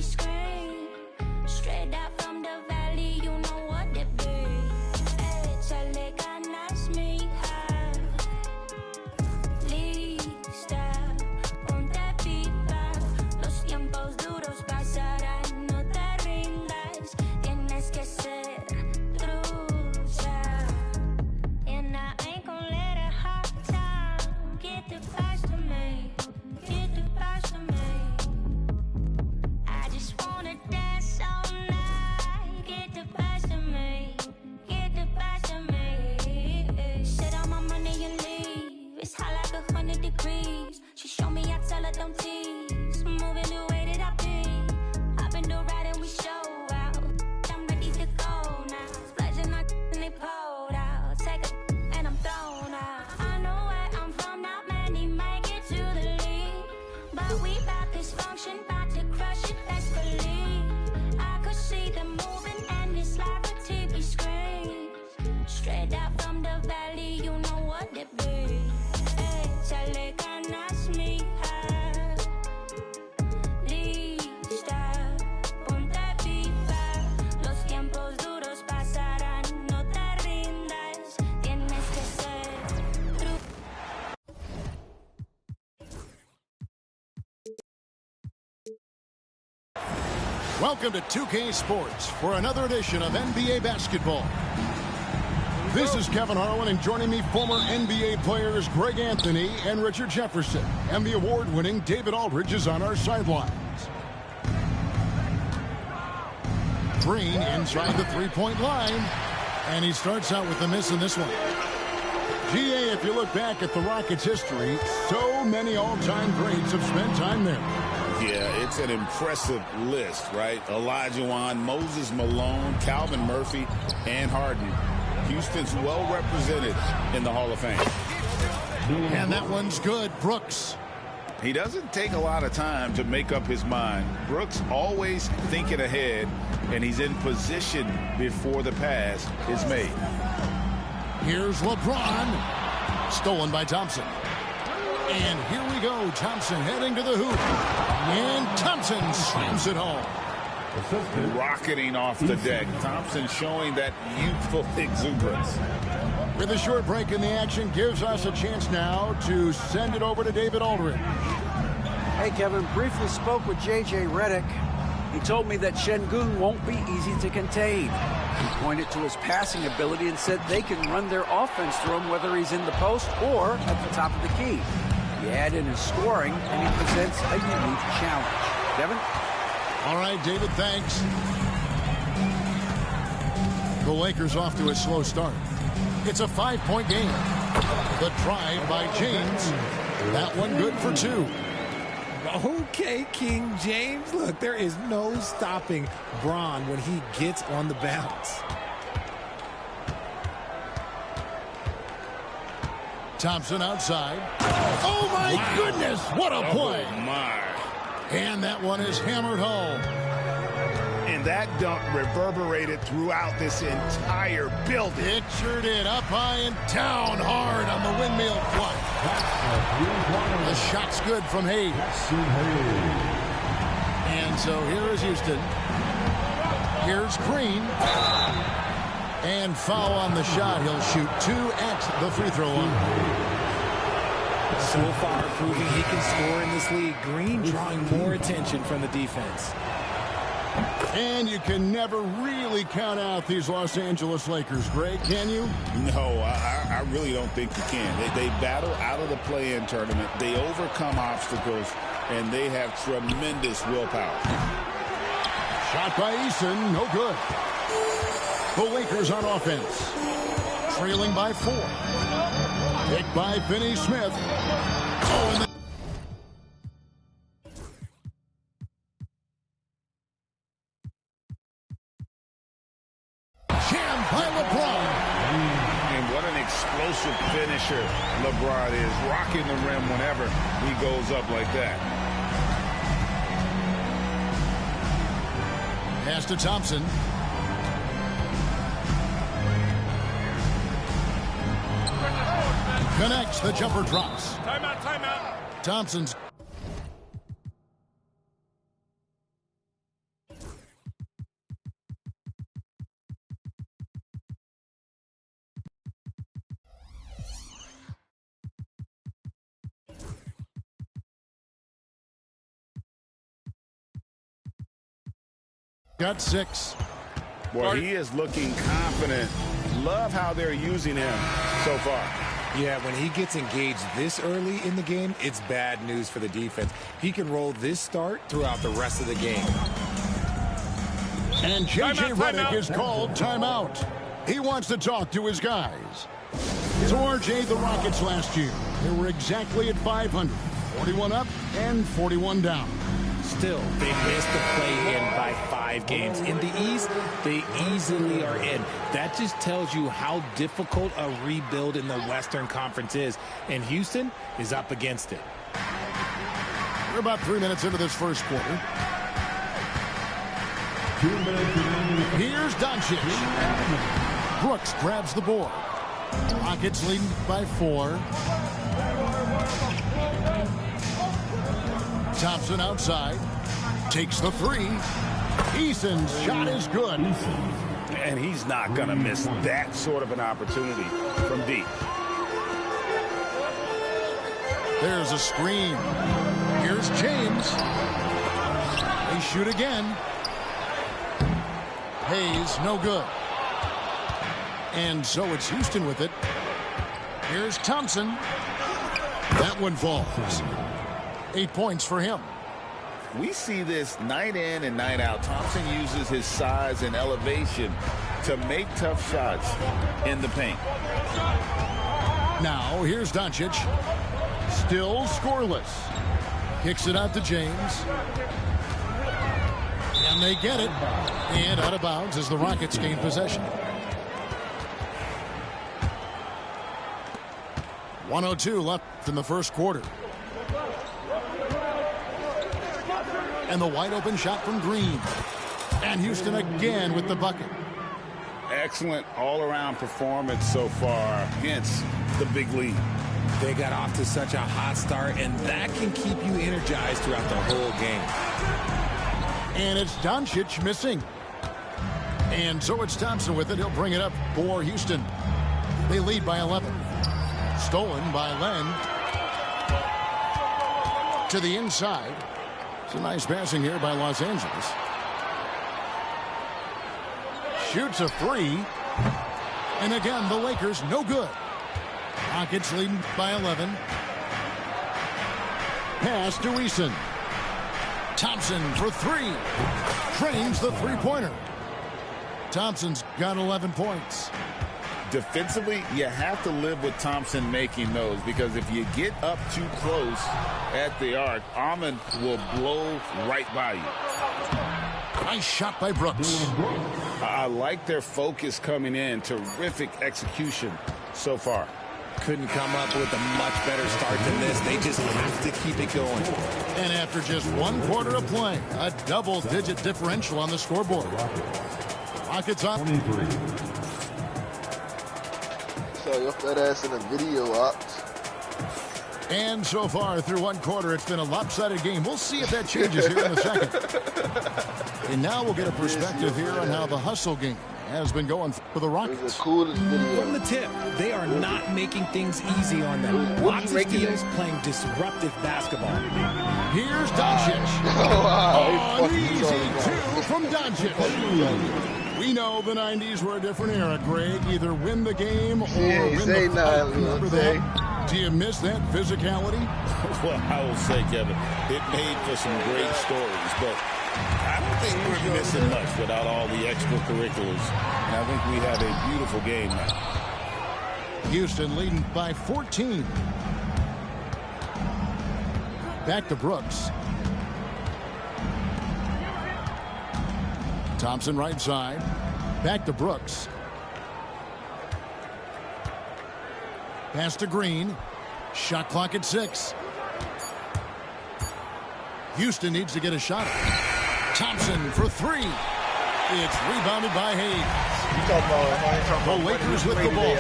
TV screen. Straight out from the valley, you know what it be. Échale ganas, mija. Lista, ponte viva. Los tiempos duros pasarán, no te rindas. Tienes que ser trucha. And I ain't gonna let a hard time get the best of me. Get the best of me. I just wanna dance all night. Get the best of me. Get the best of me. Sit on my money and leave. It's hot like 100 degrees. She show me, I tell her don't tease. Moving the way that I be. Hop in the ride and we show out. I'm ready to go now. Splashing like and they pulled out. Take a and I'm thrown out. I know where I'm from, not many make it to the league. But we bout this function, bout to crush it, best believe. I could see them moving and it's like a TV screen. Straight out from the valley, you know what it be. Échale ganas, mija. Lista, ponte viva. Los tiempos duros pasarán, no te rindas. Tienes que ser true. Welcome to 2K Sports for another edition of NBA basketball. This is Kevin Harlan, and joining me, former NBA players Greg Anthony and Richard Jefferson. And the award-winning David Aldridge is on our sidelines. Green inside the three-point line. And he starts out with a miss in this one. GA, if you look back at the Rockets' history, so many all-time greats have spent time there. Yeah, it's an impressive list, right? Olajuwon, Moses Malone, Calvin Murphy, and Harden. Houston's well represented in the Hall of Fame. And that one's good. Brooks. He doesn't take a lot of time to make up his mind. Brooks always thinking ahead, and he's in position before the pass is made. Here's LeBron. Stolen by Thompson. And here we go. Thompson heading to the hoop. And Thompson slams it home. Rocketing off the deck. Thompson showing that youthful exuberance. With a short break in the action, gives us a chance now to send it over to David Aldridge. Hey, Kevin, briefly spoke with J.J. Redick. He told me that Şengün won't be easy to contain. He pointed to his passing ability and said they can run their offense through him whether he's in the post or at the top of the key. He add in his scoring, and he presents a unique challenge. Kevin? All right, David, thanks. The Lakers off to a slow start. It's a 5-point game. The drive by James. That one good for two. Okay, King James. Look, there is no stopping Bron when he gets on the bounce. Thompson outside. Oh, my goodness. What a play. Oh, my. And that one is hammered home. And that dunk reverberated throughout this entire building. It sure did. Up high and down hard on the windmill fly. The shot's good from Hayes. And so here is Houston. Here's Green. And foul on the shot. He'll shoot two at the free throw line. So far, proving he can score in this league. Green drawing more attention from the defense. And you can never really count out these Los Angeles Lakers, Greg, can you? No, I really don't think you can. They battle out of the play-in tournament. They overcome obstacles, and they have tremendous willpower. Shot by Eason, no good. The Lakers on offense. Trailing by 4. Picked by Finney Smith. Oh, and jammed by LeBron. And what an explosive finisher LeBron is, rocking the rim whenever he goes up like that. Pass to Thompson. Connects, the jumper drops. Timeout, timeout. Thompson's got 6. Boy, he is looking confident. Love how they're using him so far. Yeah, when he gets engaged this early in the game, it's bad news for the defense. He can roll this start throughout the rest of the game. And J.J. Redick is called timeout. He wants to talk to his guys. So RJ, the Rockets last year, they were exactly at 500. 41 up and 41 down. Still, they missed the play-in by 5 games. In the East, they easily are in. That just tells you how difficult a rebuild in the Western Conference is. And Houston is up against it. We're about 3 minutes into this first quarter. Here's Doncic. Brooks grabs the board. Rockets leading by 4. Thompson outside. Takes the 3. Eason's shot is good. And he's not going to miss that sort of an opportunity from deep. There's a screen. Here's James. They shoot again. Hayes, no good. And so it's Houston with it. Here's Thompson. That one falls. 8 points for him. We see this night in and night out. Thompson uses his size and elevation to make tough shots in the paint. Now here's Doncic. Still scoreless. Kicks it out to James. And they get it. And out of bounds as the Rockets gain possession. 1:02 left in the first quarter. And the wide open shot from Green. And Houston again with the bucket. Excellent all-around performance so far against the big lead. They got off to such a hot start, and that can keep you energized throughout the whole game. And it's Doncic missing. And so it's Thompson with it. He'll bring it up for Houston. They lead by 11. Stolen by Len. To the inside. It's a nice passing here by Los Angeles. Shoots a 3. And again, the Lakers no good. Rockets leading by 11. Pass to Eason. Thompson for 3. Trains the three-pointer. Thompson's got 11 points. Defensively, you have to live with Thompson making those, because if you get up too close at the arc, Ahmed will blow right by you. Nice shot by Brooks. I like their focus coming in. Terrific execution so far. Couldn't come up with a much better start than this. They just have to keep it going. And after just 1 quarter of play, a double-digit differential on the scoreboard. Rockets up. So your fat ass in a video, Ops. And so far through 1 quarter, it's been a lopsided game. We'll see if that changes here in a second. And now we'll get a perspective here on how the hustle game has been going for the Rockets. It's the coolest video. From the tip, they are not making things easy on them. Lots of steals, playing disruptive basketball. Here's Doncic. Oh, An easy 2 from Doncic. We know the 90s were a different era, Greg. Either win the game or win the fight. Remember that? Do you miss that physicality? Well, I will say, Kevin, it made for some great stories, but I don't think we're missing much without all the extracurriculars. And I think we have a beautiful game now. Houston leading by 14. Back to Brooks. Thompson right side. Back to Brooks. Pass to Green. Shot clock at 6. Houston needs to get a shot. Thompson for 3. It's rebounded by Hayes. The Lakers with the ball.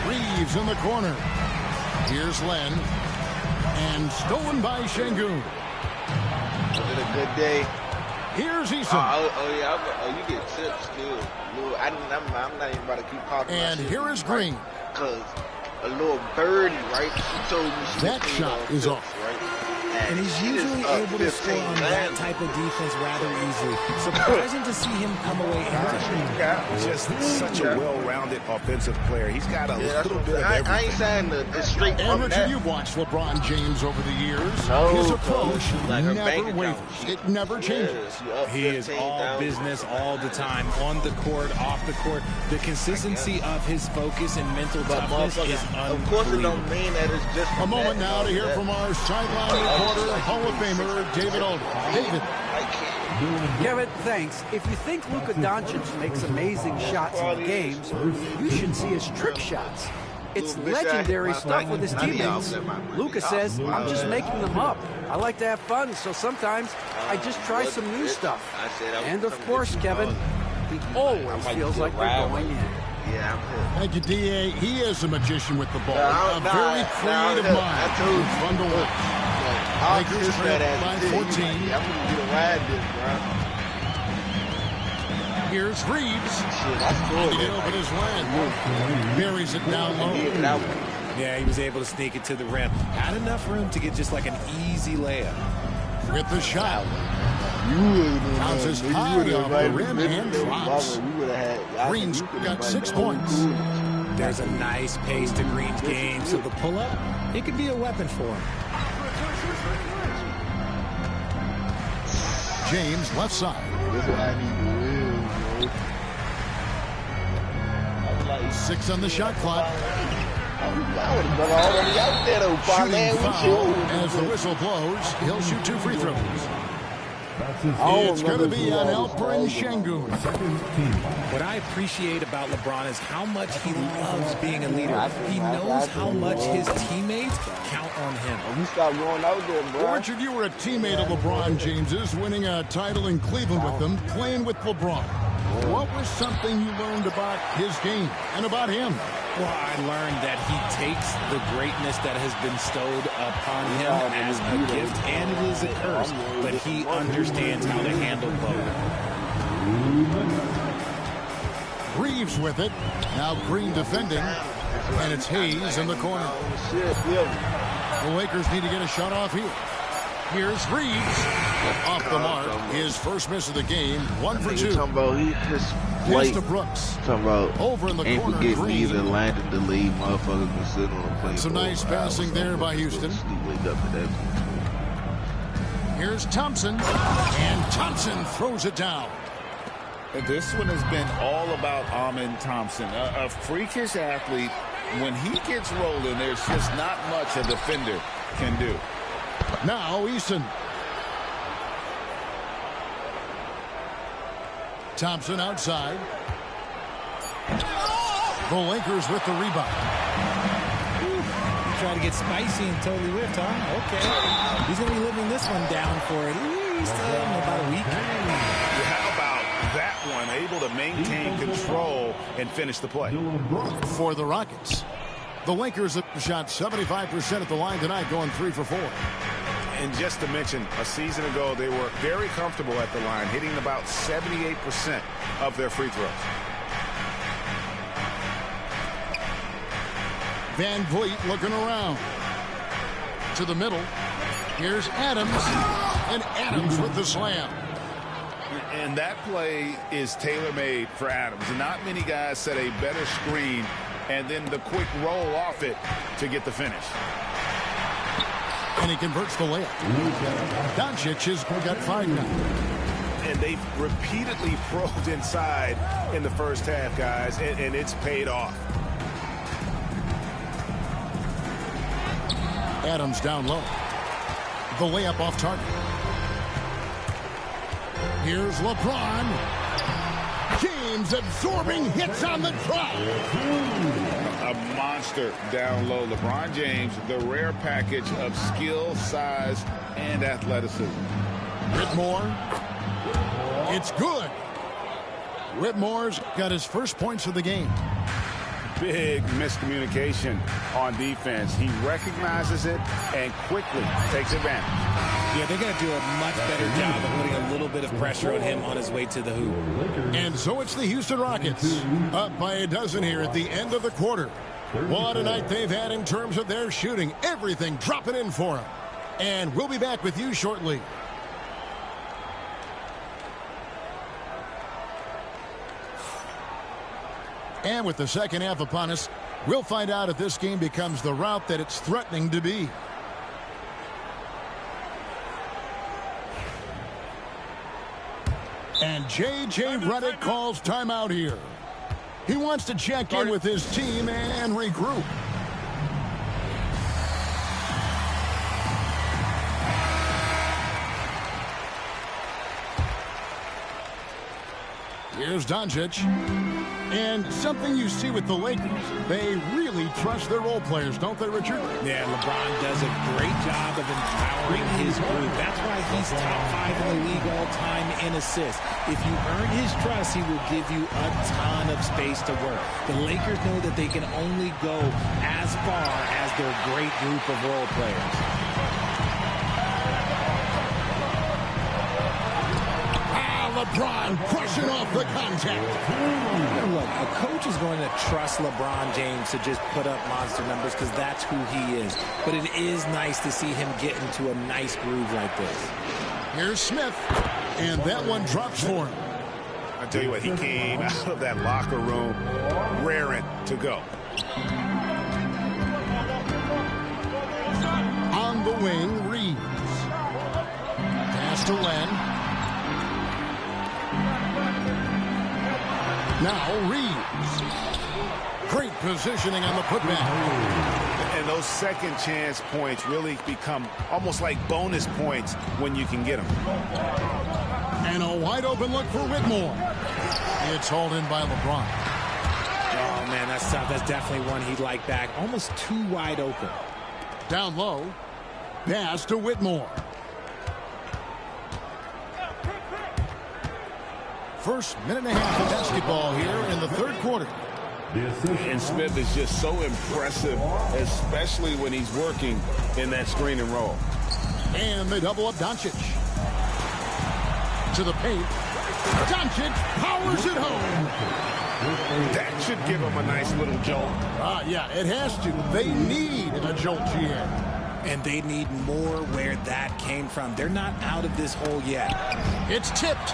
Reeves in the corner. Here's Len. And stolen by Şengün. Did a good day. Here's Eason. You get tips too. I'm not even about to keep talking. And here is Green. Because a little birdie, right? She told me she that shot is off. Right? and he's usually able to score on that type of defense rather easily. Surprising to see him come away empty. Just such a well-rounded offensive player. He's got a little bit of everything. I ain't saying the straight And from Richard, that. you've watched LeBron James over the years. No, His approach like her bank never account. wavers. It never changes. He is all business all the time, on the court, off the court. The consistency of his focus and mental toughness is unbelievable. Of course it don't mean that it's just A moment now to hear from our sideline reporter, Hall of Famer David Aldridge. David. Kevin, thanks. If you think Luka Doncic makes amazing shots in games, you should see his trick shots. It's legendary stuff with his teammates. Luka says, I'm just making them up. I like to have fun, so sometimes I just try some new stuff. And of course, Kevin, he always feels like they're going in. Yeah, I'm good. Thank you, D.A. He is a magician with the ball. Nah, A very creative nah, mind. I told It's fun to watch. I'll Lakers kiss trail that by ass too. 14. I'm gonna get a ride this, bro. Here's Reeves. Shit, I scored He it. open his land. Buries it down low. Yeah, he was able to sneak it to the rim. Had enough room to get just like an easy layup. With the shot. You Bounces high off the rim and drops. Green's got 6 points. There's a nice pace to Green's game, so the pull-up, it could be a weapon for him. James left side. That's what I need to win, bro. 6 on the shot clock. I would have done already out there, though, Shooting Parlay. foul as the whistle blows. He'll shoot 2 free throws. It's going to be on Alperen Şengün. What I appreciate about LeBron is how much he loves being a leader. He knows how much his teammates count on him. You stop going out there, bro. Well, Richard, you were a teammate of LeBron James's, winning a title in Cleveland with them, playing with LeBron. What was something you learned about his game and about him? Well, I learned that he takes the greatness that has been bestowed upon him as a gift, and it is a curse, but he understands how to handle both. Reeves with it. Now Green defending, and it's Hayes in the corner. The Lakers need to get a shot off here. Here's Reeves. Off the mark. His first miss of the game. 1 for 2. Talking about his Here's to Brooks. Talking about Over in the ain't corner, forgetting Green. either landed the lead, motherfuckers been sitting on the plane. Some nice passing there by Houston. Here's Thompson. And Thompson throws it down. This one has been all about Amen Thompson, a freakish athlete. When he gets rolling, there's just not much a defender can do. Now Easton. Thompson outside. The Lakers with the rebound. Try to get spicy and totally whiffed, huh? Okay. He's going to be living this one down for at least about a week. How about that one? Able to maintain control and finish the play. For the Rockets. The Lakers have shot 75% at the line tonight, going 3 for 4. And just to mention, a season ago, they were very comfortable at the line, hitting about 78% of their free throws. Van Vliet looking around. To the middle. Here's Adams. And Adams with the slam. And that play is tailor-made for Adams. Not many guys set a better screen and then the quick roll off it to get the finish. And he converts the layup. Doncic has got 5 now. And they've repeatedly probed inside in the first half, guys, and it's paid off. Adams down low. The layup off target. Here's LeBron. James absorbing hits on the drop. A monster down low. LeBron James, the rare package of skill, size, and athleticism. Whitmore. It's good. Whitmore's got his first points of the game. Big miscommunication on defense. He recognizes it and quickly takes advantage. Yeah, they're going to do a much better job of putting a little bit of pressure on him on his way to the hoop. And so it's the Houston Rockets up by a dozen here at the end of the quarter. What a night they've had in terms of their shooting. Everything dropping in for them. And we'll be back with you shortly. And with the second half upon us, we'll find out if this game becomes the route that it's threatening to be. And J.J. Redick calls timeout here. He wants to check in with his team and regroup. Here's Doncic. And something you see with the Lakers, they really trust their role players, don't they, Richard? Yeah, LeBron does a great job of empowering his group. That's why he's top 5 in the league all time in assists. If you earn his trust, he will give you a ton of space to work. The Lakers know that they can only go as far as their great group of role players. LeBron crushing off the contact. Look, a coach is going to trust LeBron James to just put up monster numbers because that's who he is. But it is nice to see him get into a nice groove like this. Here's Smith, and that one drops for him. I tell you what, he came out of that locker room raring to go. On the wing, Reeves. Pass to Len. Now Reeves. Great positioning on the putback. And those second chance points really become almost like bonus points when you can get them. And a wide open look for Whitmore. It's hauled in by LeBron. Oh, man, that's tough. That's definitely one he'd like back. Almost too wide open. Down low. Pass to Whitmore. First minute and a half of basketball here in the third quarter. And Smith is just so impressive, especially when he's working in that screen and roll. And they double up Doncic. To the paint. Doncic powers it home. That should give him a nice little jolt. Yeah, it has to. They need a jolt, GA. And they need more where that came from. They're not out of this hole yet. It's tipped.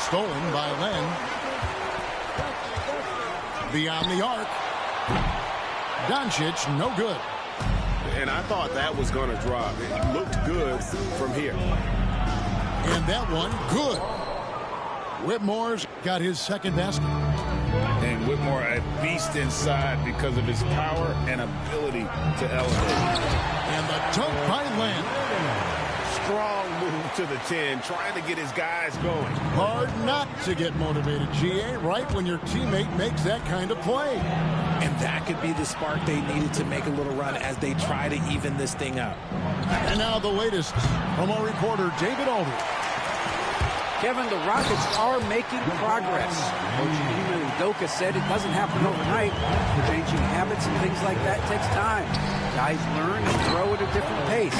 Stolen by Len. Beyond the arc. Doncic, no good. And I thought that was going to drop. It looked good from here. And that one, good. Whitmore's got his second basket. And Whitmore a beast inside because of his power and ability to elevate. And the dunk by Len. Strong move to the 10, trying to get his guys going. Hard not to get motivated, GA, right when your teammate makes that kind of play. And that could be the spark they needed to make a little run as they try to even this thing up. And now the latest from our reporter, David Aldridge. Kevin, the Rockets are making progress. Coach Ime Udoka said it doesn't happen overnight. Changing habits and things like that takes time. Guys learn and grow at a different pace.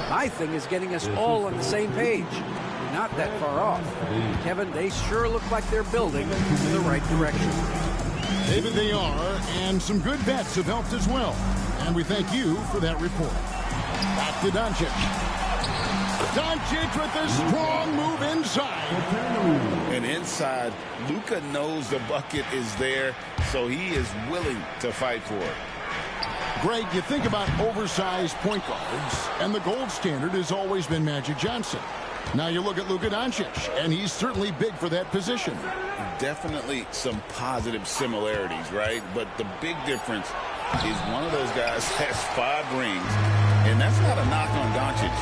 My thing is getting us all on the same page. We're not that far off. Kevin, they sure look like they're building in the right direction. David, they are, and some good bets have helped as well. And we thank you for that report. Back to Doncic. Doncic with a strong move inside. And inside, Luka knows the bucket is there, so he is willing to fight for it. Greg, you think about oversized point guards, and the gold standard has always been Magic Johnson. Now you look at Luka Doncic, and he's certainly big for that position. Definitely some positive similarities, right? But the big difference is one of those guys has 5 rings, and that's not a knock on Doncic.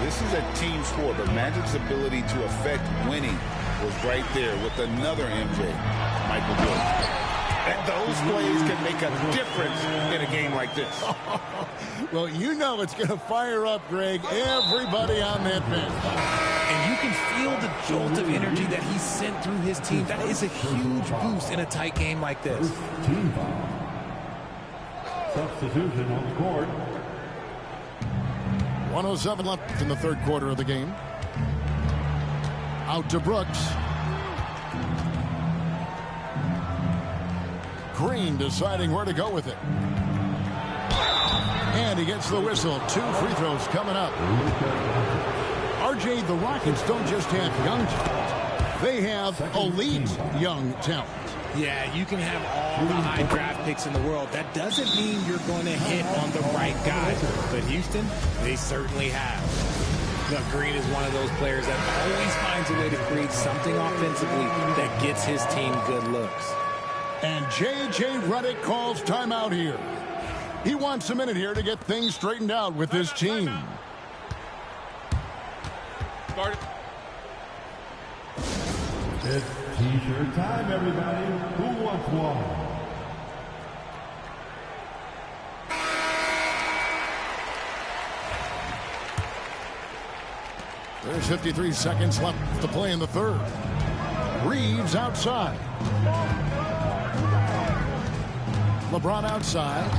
This is a team sport, but Magic's ability to affect winning was right there with another MJ, Michael Jordan. And those plays can make a difference in a game like this. Well, you know it's going to fire up, Greg, everybody on that bench. And you can feel the jolt of energy that he sent through his team. That is a huge boost in a tight game like this. Substitution on the court. 1:07 left in the third quarter of the game. Out to Brooks. Green deciding where to go with it. And he gets the whistle. 2 free throws coming up. RJ, the Rockets don't just have young talent. They have elite young talent. Yeah, you can have all the high draft picks in the world. That doesn't mean you're going to hit on the right guys. But Houston, they certainly have. Now, Green is one of those players that always finds a way to create something offensively that gets his team good looks. And J.J. Redick calls timeout here. He wants a minute here to get things straightened out with his team. It's T-shirt time, everybody. Who wants one? There's 53 seconds left to play in the third. Reeves outside. LeBron outside.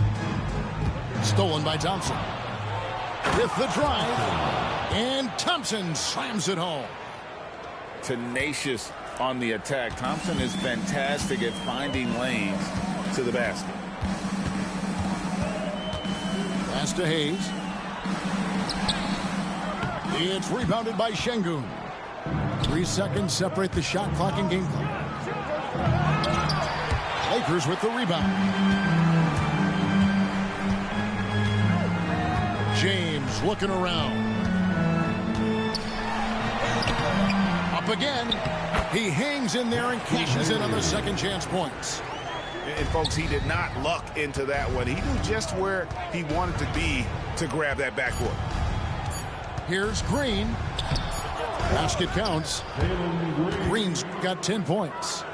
Stolen by Thompson. With the drive. And Thompson slams it home. Tenacious on the attack. Thompson is fantastic at finding lanes to the basket. Pass to Hayes. It's rebounded by Şengün. 3 seconds separate the shot clock and game clock. Lakers with the rebound. James looking around. Up again. He hangs in there and cashes in on the second chance points. And folks, he did not luck into that one. He knew just where he wanted to be to grab that backboard. Here's Green. Basket counts. Green's got 10 points.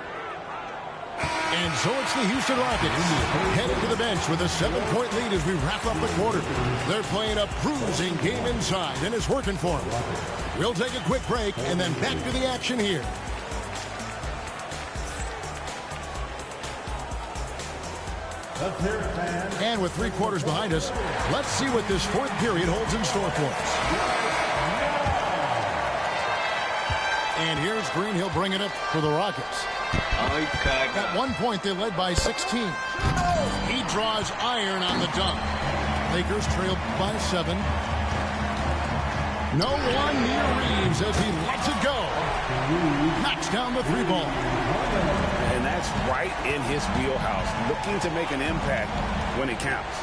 And so it's the Houston Rockets heading to the bench with a 7-point lead as we wrap up the quarter. They're playing a cruising game inside, and it's working for them. We'll take a quick break and then back to the action here. And with 3 quarters behind us, let's see what this fourth period holds in store for us. And here's Green. He'll bring it up for the Rockets. At one point, they led by 16. He draws iron on the dunk. Lakers trail by 7. No one near Reeves as he lets it go. Knocks down the 3-ball. And that's right in his wheelhouse, looking to make an impact when it counts.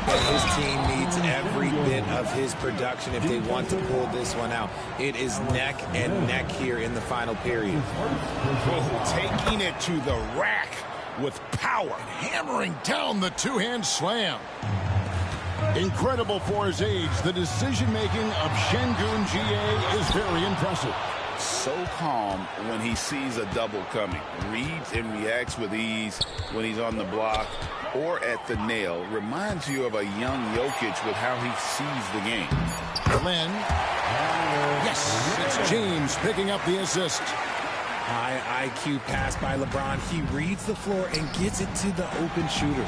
But his team needs every bit of his production if they want to pull this one out. It is neck and neck here in the final period. Taking it to the rack with power. Hammering down the two-hand slam. Incredible for his age. The decision-making of Şengün GA is very impressive. So calm when he sees a double coming. Reads and reacts with ease when he's on the block or at the nail. Reminds you of a young Jokic with how he sees the game. Len. Yes, it's James picking up the assist. High IQ pass by LeBron. He reads the floor and gets it to the open shooter.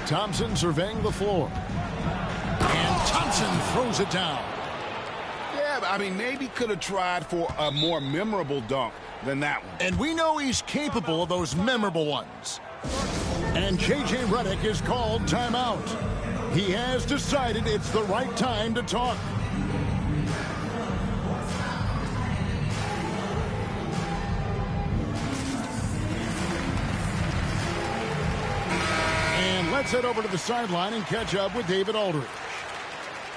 Thompson surveying the floor. And Thompson throws it down. Yeah, I mean, maybe could have tried for a more memorable dunk than that one. And we know he's capable of those memorable ones. And J.J. Redick is called timeout. He has decided it's the right time to talk. And let's head over to the sideline and catch up with David Aldridge.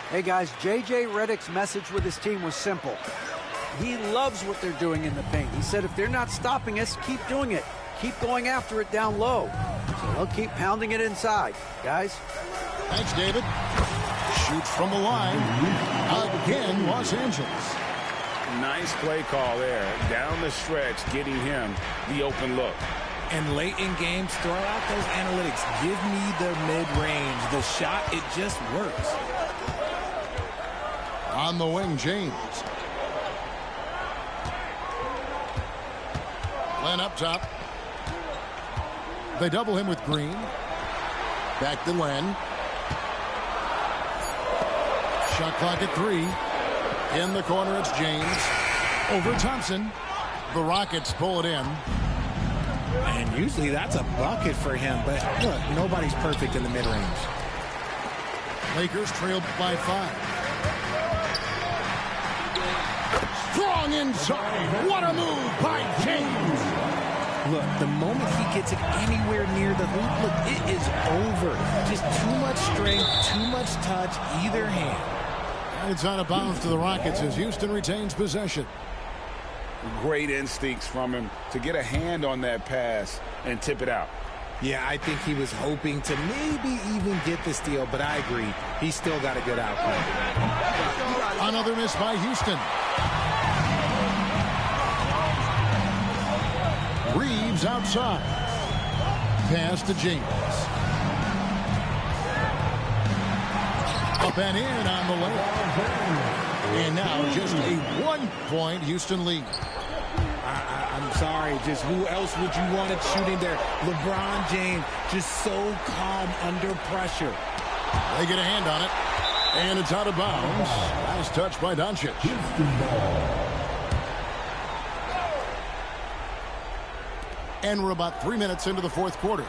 Hey guys, J.J. Redick's message with his team was simple. He loves what they're doing in the paint. He said if they're not stopping us, keep doing it. Keep going after it down low. So they'll keep pounding it inside. Guys. Thanks, David. Shoots from the line. Again, Los Angeles. Nice play call there. Down the stretch, getting him the open look. And late in games, throw out those analytics. Give me the mid-range. The shot, it just works. On the wing, James. Len up top. They double him with Green. Back to Len. Shot clock at 3. In the corner, it's James. Over Thompson. The Rockets pull it in. And usually that's a bucket for him. But look, nobody's perfect in the mid-range. Lakers trail by 5. Strong inside. What a move by James. Look, the moment he gets it anywhere near the hoop, look, it is over. Just too much strength, too much touch, either hand. And it's out of bounds to the Rockets as Houston retains possession. Great instincts from him to get a hand on that pass and tip it out. Yeah, I think he was hoping to maybe even get the steal, but I agree. He still got a good outcome. Another miss by Houston. Reeves outside. Pass to James. Up and in on the layup. And now just a 1-point Houston lead. I'm sorry, just who else would you want it shooting there? LeBron James, just so calm under pressure. They get a hand on it. And it's out of bounds. Last touch by Doncic. And we're about 3 minutes into the fourth quarter.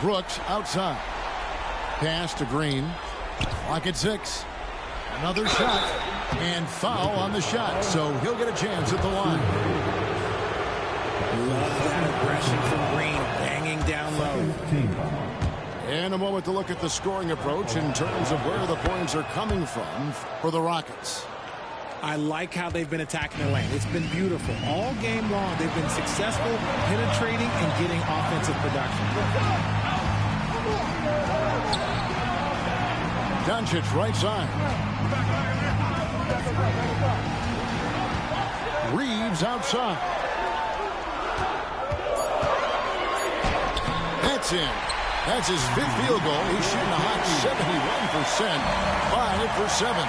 Brooks outside. Pass to Green. Clock at 6. Another shot. And foul on the shot. So he'll get a chance at the line. Love that aggression from Green, banging down low. And a moment to look at the scoring approach in terms of where the points are coming from for the Rockets. I like how they've been attacking the lane. It's been beautiful. All game long, they've been successful penetrating and getting offensive production. Doncic right side. Reeves outside. That's in. That's his 5th field goal. He's shooting a hot 71%. 5 for 7.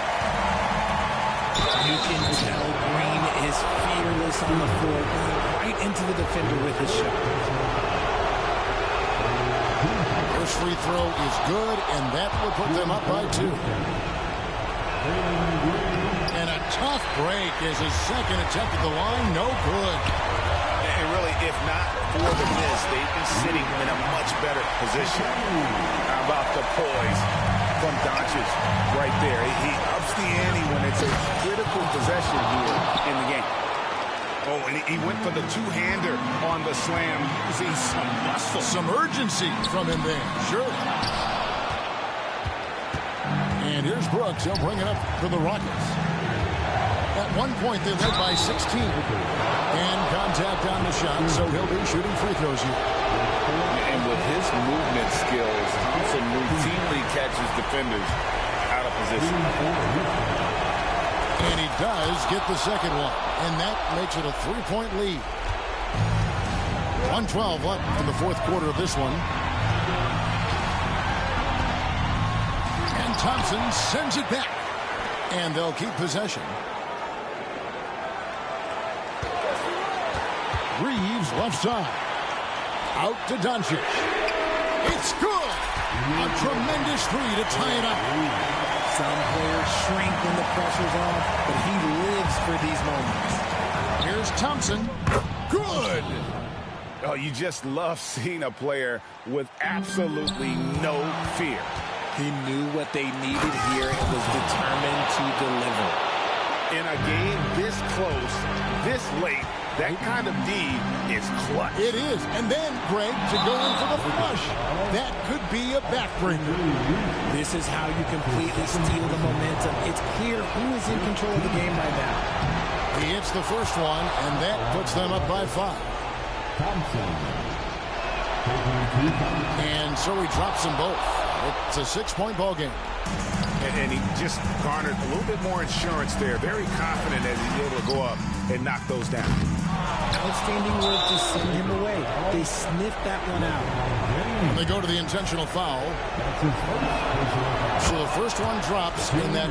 You can tell Green is fearless on the floor, right into the defender with his shot. First free throw is good, and that will put them up by 2. And a tough break as his second attempt at the line, no good. And really, if not for the miss, they've been sitting in a much better position. How about the poise from Doncic right there? He ups the ante when it's a critical possession here in the game. Oh, and he went for the two-hander on the slam, using some muscle. Some urgency from him there, sure. And here's Brooks. He'll bring it up for the Rockets. At one point, they led by 16. And contact on the shot, so he'll be shooting free throws here. And with his movement skills, Thompson routinely catches defenders out of position. And he does get the second one. And that makes it a 3-point lead. 1:12 left in the fourth quarter of this one. And Thompson sends it back. And they'll keep possession. Reeves left side. Out to Doncic. It's good. A tremendous three to tie it up. Some players shrink when the pressure's on, but he lives for these moments. Here's Thompson. Good. Oh, you just love seeing a player with absolutely no fear. He knew what they needed here and was determined to deliver. In a game this close, this late, that kind of D is clutch. It is. And then, Greg, to go in for the flush. That could be a backbreaker. This is how you completely steal the momentum. It's clear who is in control of the game right now. He hits the first one, and that puts them up by 5. And so he drops them both. It's a 6-point ball game. And he just garnered a little bit more insurance there. Very confident that he's able to go up and knock those down. Outstanding work to send him away. They sniffed that one out. And they go to the intentional foul. So the first one drops in that